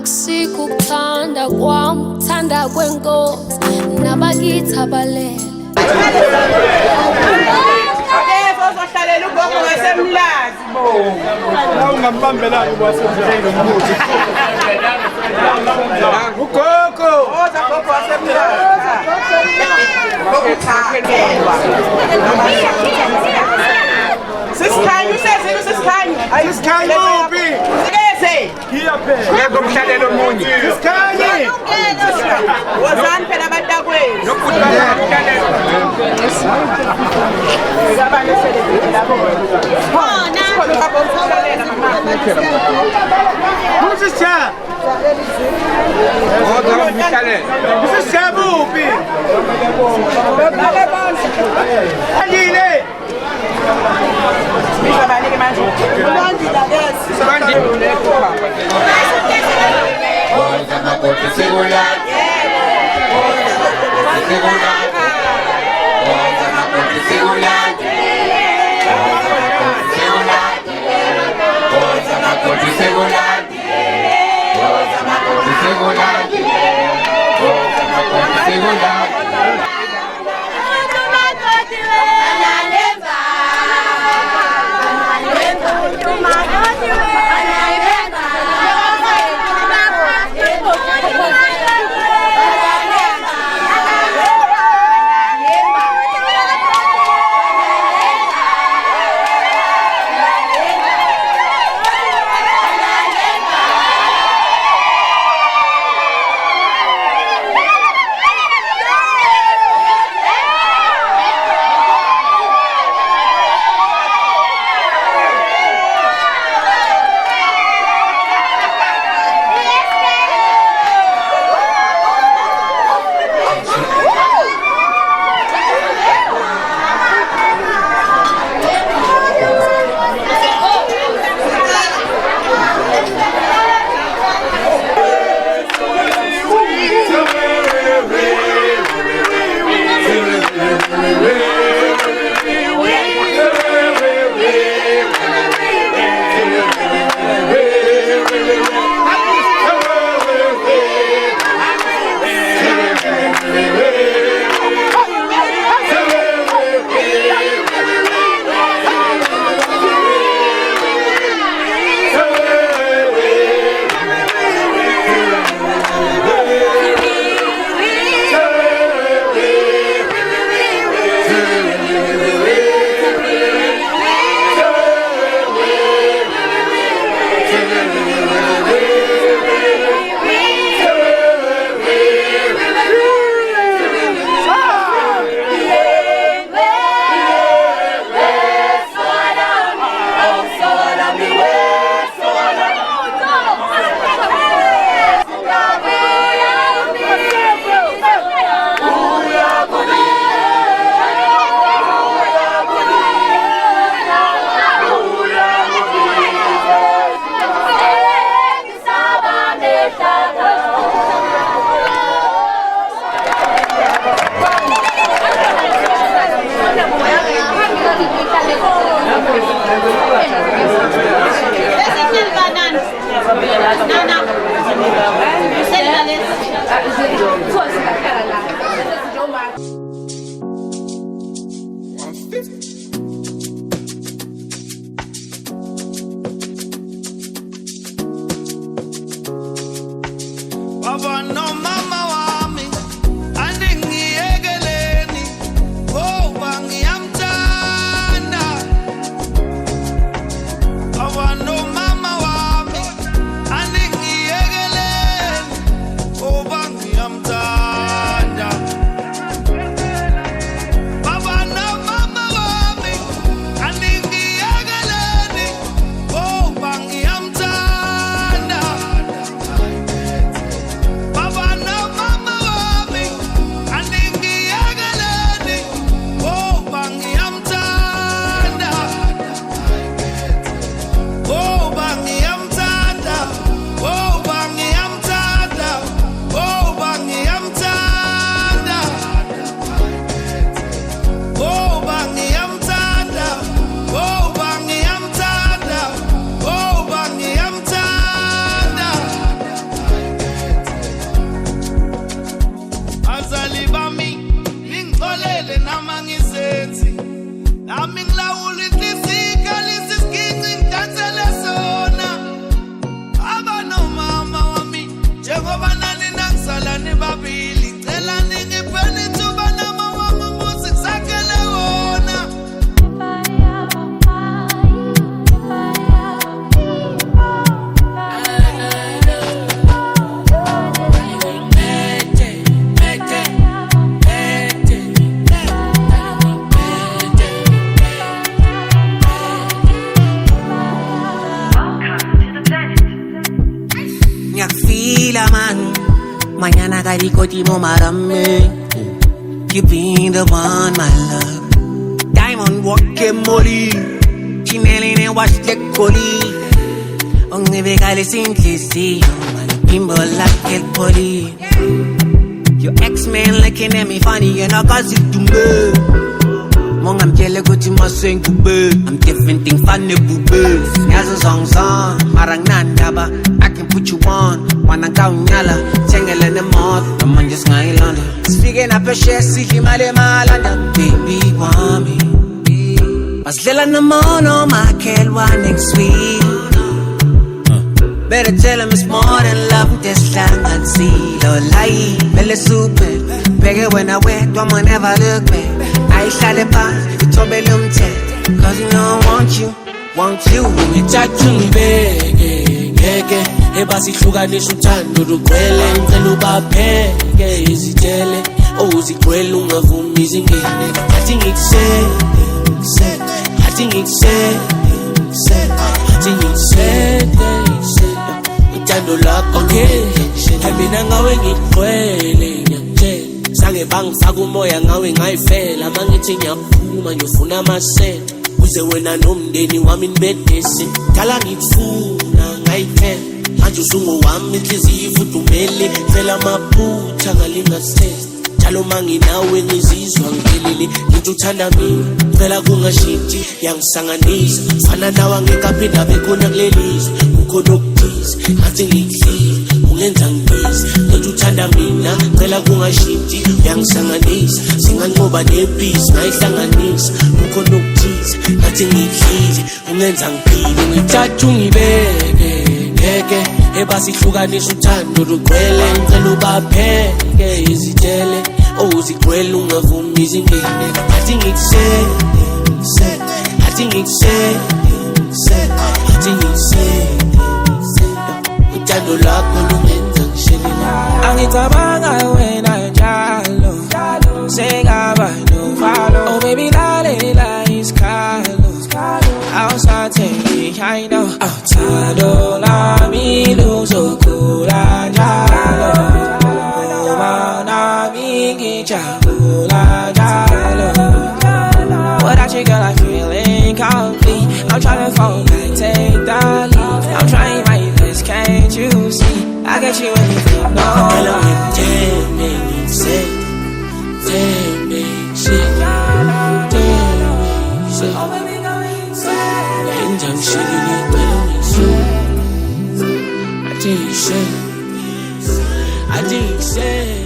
Sikukuthanda kwami, thanda kwenkosi nabakithi abalele. Ozohlalela ugogo wasemlazi bo. La ungambambelani kwasemlazi ngomuthi. Ugogo, oza gogo wasemlazi. Sisikhanyo usezile sisikhanyo. Sisikhanyo uphi? Sikeze. Hiya phela. Ngeke umhlalelo omunye. Sisikhanyo. Wozani phela abantakwenu. Nokuthi bayamhlalelo. Ngabane celebrate lapho. Khona. Khona babo umhlalela mama. Who's this chap? Ngoba umhlalelo. This is chap uphi? Andile. Sizabanike manje. Ulandila lesi. Sabandile kuhamba. Oza makoti sigulani. Oza makoti sigulani. Oza makoti sigulani. Oza makoti sigulani. Oza makoti sigulani. Baba no mama wami andingiyekeleni ngoba ngiyamthanda. Baba no mama wami andingiyekeleni Nagarikoti mo marami. You been the one, my love. Diamond walking molly. Chinelli and watch the collie. Only vegale simplicity. Bimbo like el poli. Your ex-man looking at me funny and I got it to me. Mong I'm jelly go to my swing to bed. I'm different thing funny boo. As a song marang nandaba. I can put you on. Wanna go nyala. Tangle in the mouth. I'm on just my London. Speaking up a share, see him at Malanda. Baby, want me. Mas lila na mono, my kid wanting sweet. Better tell him it's more than love. This time I'd see. Lo lie, belle super. Beg when I wet, don't never look back. I shot it by, you told me them tech. Cause you know I want you. Ngithathu ngibeke ebasi hlukanisa uthando lugcwele ngicela ubapheke izitshele ozigcwele ungavumi izingene athi ngikusele uthando lakho mina ngawe ngigcwele ngiyakutshela sange bangifaka umoya ngawe ngayifela mangithi ngiyaphuma ngiyofuna amasenta uze wena nomndeni wami nibedese kala ngikufuna ngayithela manje usungowami inhliziyo ifudumele phela amaphutha ngalingasithethe njalo manginawe ngizizwa ngiphelele ngithi uthanda mina phela kungashintshi yangisanganisa fana nawe angekaphinda bekhona kulelizwe kukhona okuthize ngathi ngikuhlile ungenza ngibize ngithi uthanda mina phela kungashintshi yangisanganisa singanqoba nebhizi ngayihlanganisa kukhona okuthize ngathi ngikuhlile ungenza ngiphile ngithatha ungibeke ebasi hlukanisa uthando lugcwele ngicela ubapheke izitshele ozigcwele ungavumi izingene athi ngikusele uthando lakho lungenza ngishelela angicabanga wena njalo sekaba novalo oh baby lalela isikhalo awusathengi I know uthando lami luzokhula njalo uma nami ngijabula njalo without you girl I feel incomplete I'm trying to fall back take the lead I'm trying my best can't you see I get you when you feel no I didn't say